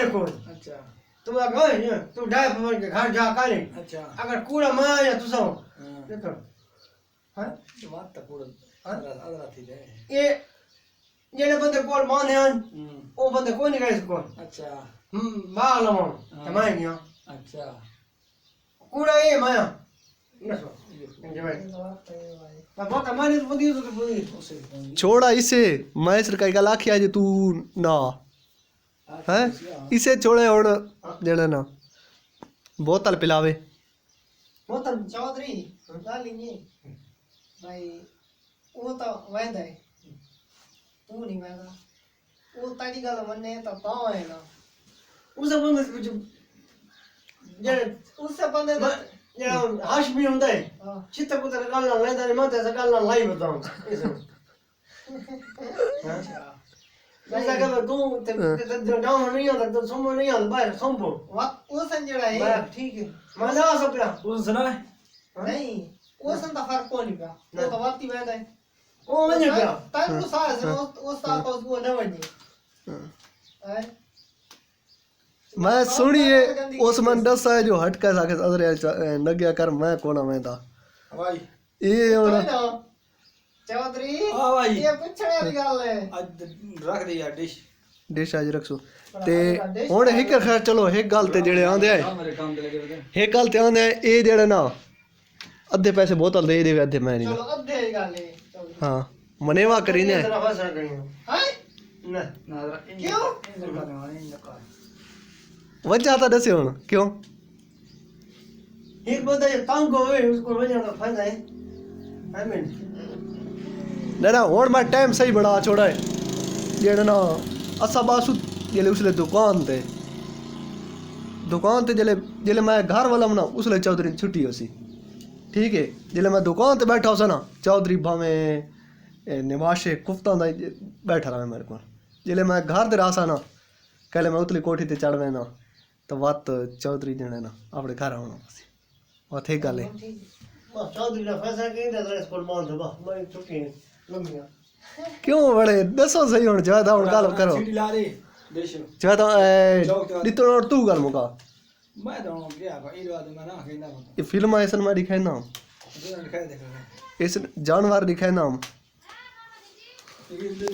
मेरे को। अच्छा तू अगर तू डाय पर के घर जा काले। अच्छा अगर कूड़ा मैं या तू सो देखो हां बात तो कूड़ा अदरा थी दे ये जेड़े बंदे कोल माने हैं ओ बंदे कोई नहीं गए कोल। अच्छा बाल मो तमाय गया। अच्छा कूड़ा ये माया नसो ये भाई अब कमाने तो बंदी तो बंदी छोड़ा इसे मैं सरकारी का लाखिया जो तू ना है इसे छोड़े और जड़े ना बोतल पिलावे बोतल चौधरी डाली नहीं भाई वो तो वैध है तू नहीं वैधा वो तारी गल मन्ने तो पाव है ना उस बंदे जो जेड़े उससे बंदे जेड़ा हाशमी हुंदा है चित्त पुत्र गल ना लेंदा नहीं माते से गल ना लाई बताऊं ऐसा कर तू ते डाउन नहीं आता तो सोमो नहीं आता बाहर सोमो वो संजड़ा है ठीक है मैं जा सकता उस सुना नहीं वो संता फर्क को नहीं पया वो तो वाती वैध है ओ वने पिया तारू सास वो सा को वो न वने है मैं सुनिए उस मन दस है जो हट कर साके अदरे नगया कर मैं कोना मैं था भाई ये और चौधरी हां भाई ये पूछने वाली गल है आज रख दे यार डिश आज रखसो ते हुन एक खैर चलो एक गल ते जेड़े आंदे है मेरे काम ते लगे होते एक गल ते आंदे है ए जेड़े ना अद्धे पैसे बोतल दे देवे अद्धे मैं नहीं चलो अद्धे गल है हां मनेवा करीने तेरा फैसला करियो हैं ना ना क्यों करने वाले इन का वजह तो दसे हुन क्यों एक बंदा तंग होवे उसको वजह का फायदा है आई मीन ना ना हुन मैं टाइम सही बड़ा छोड़ा है जेड़ा ना असा बासु जेले उसले दुकान ते जेले जेले मैं घर वाला ना उसले चौधरी छुट्टी होसी ठीक है जेले मैं दुकान ते बैठा होसा ना चौधरी भावे निवाशे कुफ्ता दा बैठा रहा मेरे को जेले मैं घर दे रासा ना कल मैं उतली कोठी ते चढ़वे ना तो बात चौधरी जने ना अपने घर आना बस और थे गल है बस चौधरी ने फैसला किया तो स्कूल बंद बस मैं छुट्टी लंबिया क्यों बड़े दसो सही हुन ज्यादा हुन गल करो सीटी ला रे देश ज्यादा नितो और तू गल मुका मैं तो गया भाई इलवा दे मैं ना कहना ये फिल्म ऐसन में दिखाई ना दिखाई देख इस जानवर दिखाई ना रहे